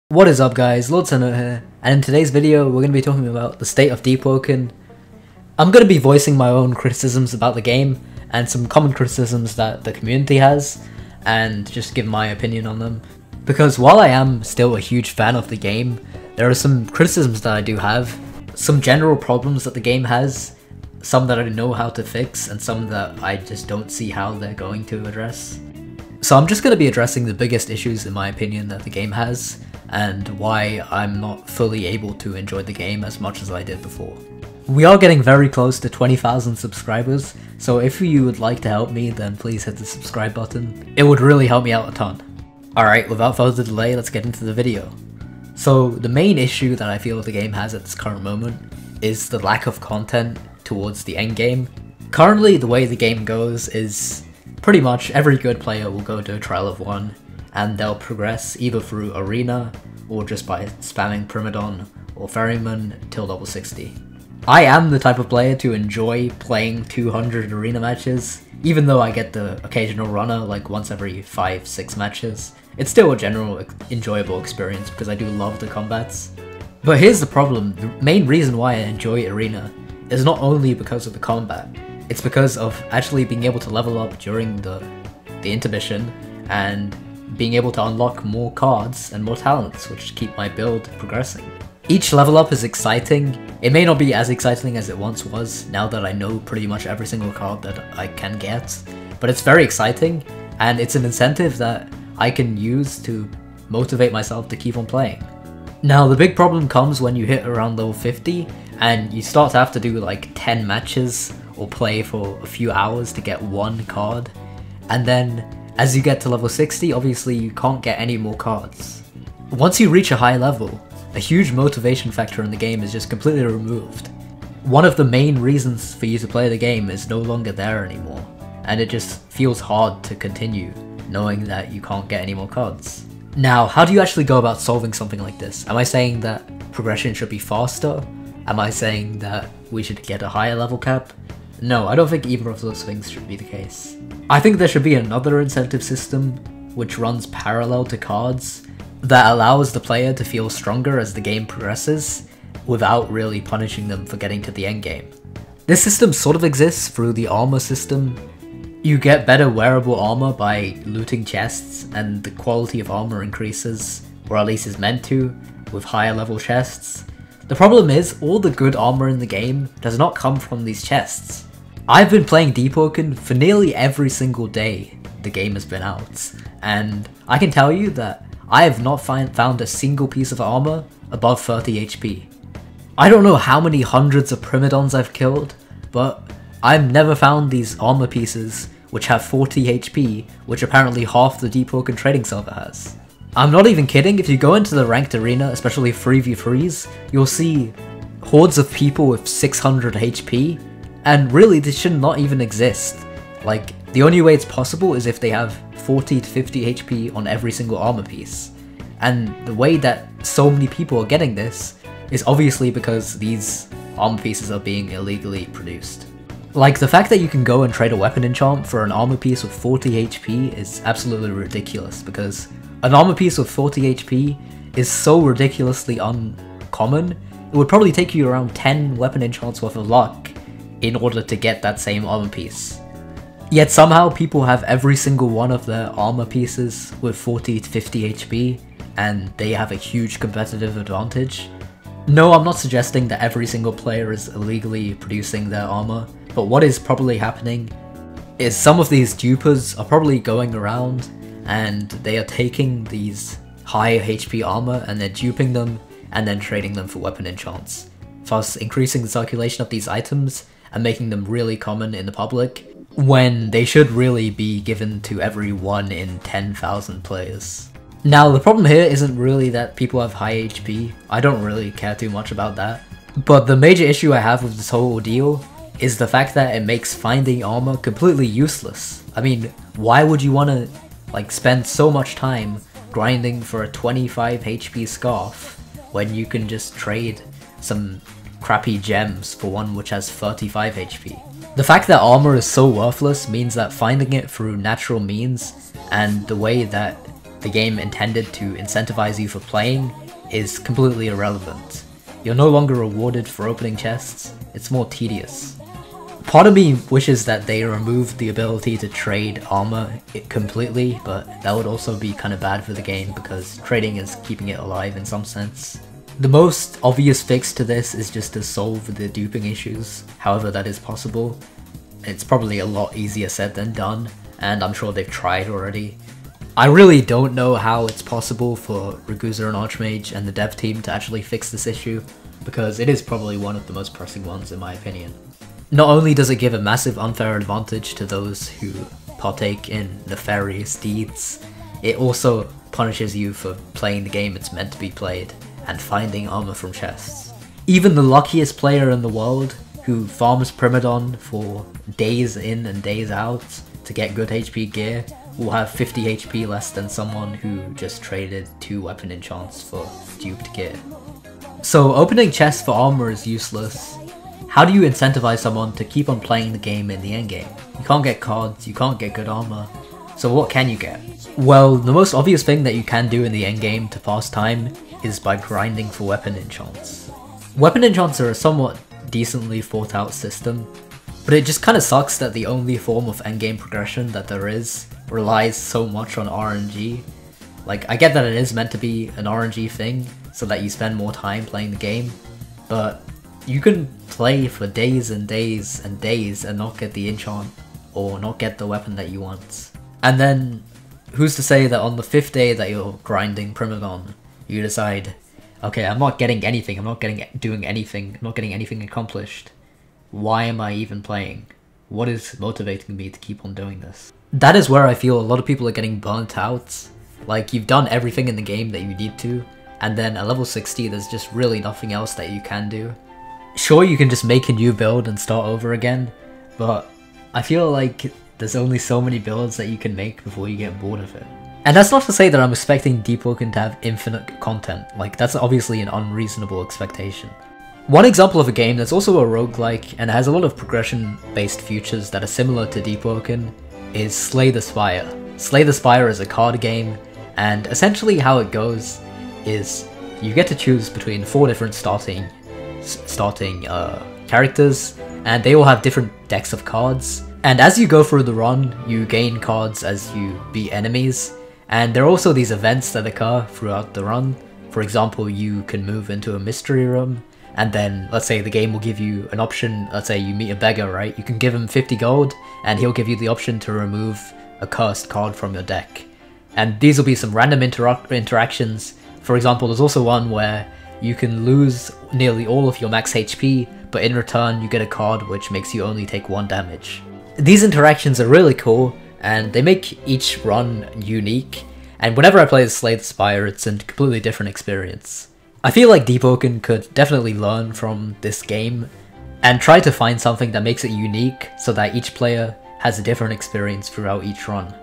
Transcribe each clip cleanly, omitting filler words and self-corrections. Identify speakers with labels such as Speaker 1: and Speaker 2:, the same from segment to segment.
Speaker 1: What is up guys, LordSenno here, and in today's video we're going to be talking about the state of Deepwoken. I'm going to be voicing my own criticisms about the game, and some common criticisms that the community has, and just give my opinion on them. Because while I am still a huge fan of the game, there are some criticisms that I do have, some general problems that the game has, some that I know how to fix, and some that I just don't see how they're going to address. So I'm just going to be addressing the biggest issues in my opinion that the game has, and why I'm not fully able to enjoy the game as much as I did before. We are getting very close to 20,000 subscribers, so if you would like to help me, then please hit the subscribe button. It would really help me out a ton. Alright, without further delay, let's get into the video. So the main issue that I feel the game has at this current moment is the lack of content towards the end game. Currently, the way the game goes is pretty much every good player will go to a trial of 1, and they'll progress either through arena or just by spamming Primadon or Ferryman till level 60. I am the type of player to enjoy playing 200 arena matches, even though I get the occasional runner like once every 5-6 matches. It's still a general enjoyable experience because I do love the combats. But here's the problem, the main reason why I enjoy arena is not only because of the combat, it's because of actually being able to level up during the intermission and being able to unlock more cards and more talents, which keep my build progressing. Each level up is exciting. It may not be as exciting as it once was, now that I know pretty much every single card that I can get, but it's very exciting, and it's an incentive that I can use to motivate myself to keep on playing. Now the big problem comes when you hit around level 50, and you start to have to do like 10 matches or play for a few hours to get one card, and then as you get to level 60, obviously you can't get any more cards. Once you reach a high level, a huge motivation factor in the game is just completely removed. One of the main reasons for you to play the game is no longer there anymore, and it just feels hard to continue knowing that you can't get any more cards. Now, how do you actually go about solving something like this? Am I saying that progression should be faster? Am I saying that we should get a higher level cap? No, I don't think either of those things should be the case. I think there should be another incentive system which runs parallel to cards that allows the player to feel stronger as the game progresses without really punishing them for getting to the end game. This system sort of exists through the armor system. You get better wearable armor by looting chests, and the quality of armor increases, or at least is meant to, with higher level chests. The problem is, all the good armor in the game does not come from these chests. I've been playing Deepwoken for nearly every single day the game has been out, and I can tell you that I have not found a single piece of armor above 30 HP. I don't know how many hundreds of Primadons I've killed, but I've never found these armor pieces which have 40 HP, which apparently half the Deepwoken trading server has. I'm not even kidding, if you go into the ranked arena, especially 3v3s, you'll see hordes of people with 600 HP, and really this should not even exist. Like, the only way it's possible is if they have 40 to 50 HP on every single armor piece. And the way that so many people are getting this is obviously because these armor pieces are being illegally produced. Like, the fact that you can go and trade a weapon enchant for an armor piece with 40 HP is absolutely ridiculous, because an armor piece with 40 HP is so ridiculously uncommon, it would probably take you around 10 weapon enchants worth of luck in order to get that same armor piece. Yet somehow people have every single one of their armor pieces with 40 to 50 HP, and they have a huge competitive advantage. No, I'm not suggesting that every single player is illegally producing their armor, but what is probably happening is some of these dupers are probably going around and they are taking these high HP armor and they're duping them and then trading them for weapon enchants, thus increasing the circulation of these items and making them really common in the public, when they should really be given to every 1 in 10,000 players. Now, the problem here isn't really that people have high HP, I don't really care too much about that, but the major issue I have with this whole ordeal is the fact that it makes finding armor completely useless. I mean, why would you want to spend so much time grinding for a 25 HP scarf when you can just trade some crappy gems for one which has 35 HP? The fact that armor is so worthless means that finding it through natural means and the way that the game intended to incentivize you for playing is completely irrelevant. You're no longer rewarded for opening chests, it's more tedious. Part of me wishes that they removed the ability to trade armor completely, but that would also be kind of bad for the game because trading is keeping it alive in some sense. The most obvious fix to this is just to solve the duping issues, however that is possible. It's probably a lot easier said than done, and I'm sure they've tried already. I really don't know how it's possible for Ragusa and Archmage and the dev team to actually fix this issue, because it is probably one of the most pressing ones in my opinion. Not only does it give a massive unfair advantage to those who partake in nefarious deeds, it also punishes you for playing the game it's meant to be played and finding armor from chests. Even the luckiest player in the world, who farms Primadon for days in and days out to get good HP gear, will have 50 HP less than someone who just traded 2 weapon enchants for duped gear. So opening chests for armor is useless. How do you incentivize someone to keep on playing the game in the endgame? You can't get cards, you can't get good armor, so what can you get? Well, the most obvious thing that you can do in the endgame to pass time is by grinding for weapon enchants. Weapon enchants are a somewhat decently thought out system, but it just kinda sucks that the only form of endgame progression that there is relies so much on RNG. Like, I get that it is meant to be an RNG thing, so that you spend more time playing the game, but you can play for days and days and days and not get the enchant, or not get the weapon that you want. And then, who's to say that on the 5th day that you're grinding Primadon, you decide, okay, I'm not getting anything, I'm not doing anything, I'm not getting anything accomplished. Why am I even playing? What is motivating me to keep on doing this? That is where I feel a lot of people are getting burnt out. Like, you've done everything in the game that you need to, and then at level 60 there's just really nothing else that you can do. Sure, you can just make a new build and start over again, but I feel like there's only so many builds that you can make before you get bored of it. And that's not to say that I'm expecting Deepwoken to have infinite content, like that's obviously an unreasonable expectation. One example of a game that's also a roguelike and has a lot of progression-based features that are similar to Deepwoken is Slay the Spire. Slay the Spire is a card game, and essentially how it goes is you get to choose between 4 different starting characters, and they all have different decks of cards. And as you go through the run, you gain cards as you beat enemies, and there are also these events that occur throughout the run. For example, you can move into a mystery room, and then let's say the game will give you an option. Let's say you meet a beggar, right? You can give him 50 gold, and he'll give you the option to remove a cursed card from your deck. And these will be some random interactions. For example, there's also one where you can lose nearly all of your max HP, but in return you get a card which makes you only take 1 damage. These interactions are really cool, and they make each run unique, and whenever I play as Slay the Spire, it's a completely different experience. I feel like Deepwoken could definitely learn from this game, and try to find something that makes it unique so that each player has a different experience throughout each run.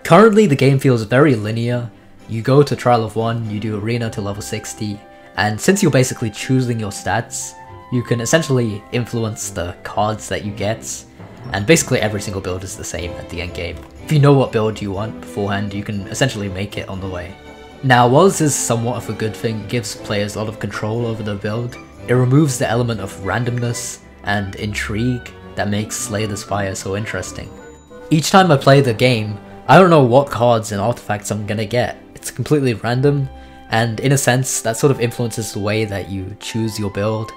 Speaker 1: Currently the game feels very linear. You go to Trial of 1, you do Arena to level 60, and since you're basically choosing your stats, you can essentially influence the cards that you get, and basically every single build is the same at the end game. If you know what build you want beforehand, you can essentially make it on the way. Now, while this is somewhat of a good thing, it gives players a lot of control over their build, it removes the element of randomness and intrigue that makes Slay the Spire so interesting. Each time I play the game, I don't know what cards and artifacts I'm gonna get. It's completely random, and in a sense, that sort of influences the way that you choose your build.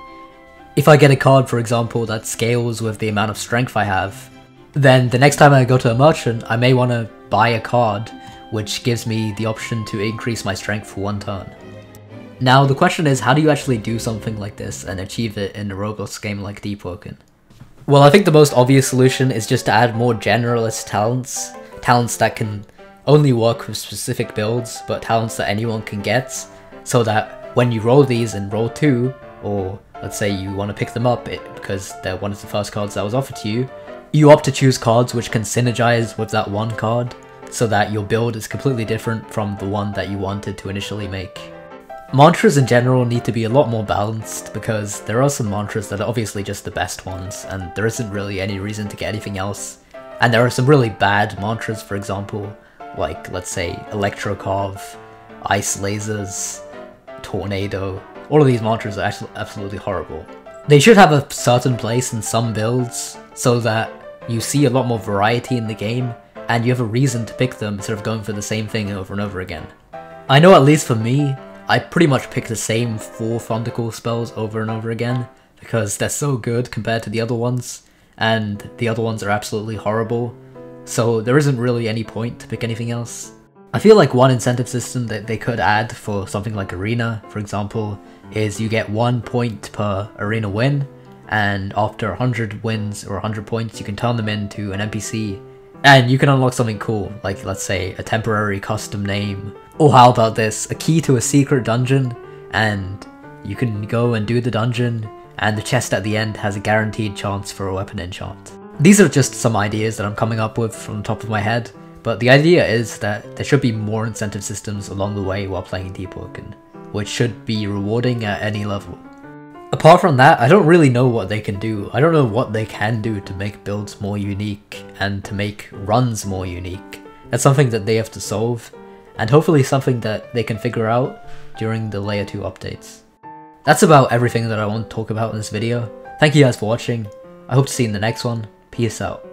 Speaker 1: If I get a card, for example, that scales with the amount of strength I have, then the next time I go to a merchant, I may want to buy a card, which gives me the option to increase my strength for 1 turn. Now, the question is, how do you actually do something like this and achieve it in a Roblox game like Deepwoken? Well, I think the most obvious solution is just to add more generalist talents. Talents that can only work with specific builds, but talents that anyone can get, so that when you roll these in roll 2, or let's say you want to pick them up because they're one of the first cards that was offered to you, you opt to choose cards which can synergize with that one card, so that your build is completely different from the one that you wanted to initially make. Mantras in general need to be a lot more balanced, because there are some mantras that are obviously just the best ones, and there isn't really any reason to get anything else. And there are some really bad mantras, for example, like let's say Electrocarv, Ice Lasers, Tornado. All of these monsters are actually absolutely horrible. They should have a certain place in some builds so that you see a lot more variety in the game and you have a reason to pick them instead of going for the same thing over and over again. I know at least for me, I pretty much pick the same 4 Thundercall spells over and over again because they're so good compared to the other ones, and the other ones are absolutely horrible, so there isn't really any point to pick anything else. I feel like one incentive system that they could add for something like Arena, for example, is you get 1 point per Arena win, and after 100 wins or 100 points you can turn them into an NPC, and you can unlock something cool, like let's say a temporary custom name, or how about this, a key to a secret dungeon, and you can go and do the dungeon, and the chest at the end has a guaranteed chance for a weapon enchant. These are just some ideas that I'm coming up with from the top of my head, but the idea is that there should be more incentive systems along the way while playing Deepwoken, which should be rewarding at any level. Apart from that, I don't really know what they can do. I don't know what they can do to make builds more unique and to make runs more unique. That's something that they have to solve, and hopefully something that they can figure out during the Layer 2 updates. That's about everything that I want to talk about in this video. Thank you guys for watching. I hope to see you in the next one. Peace out.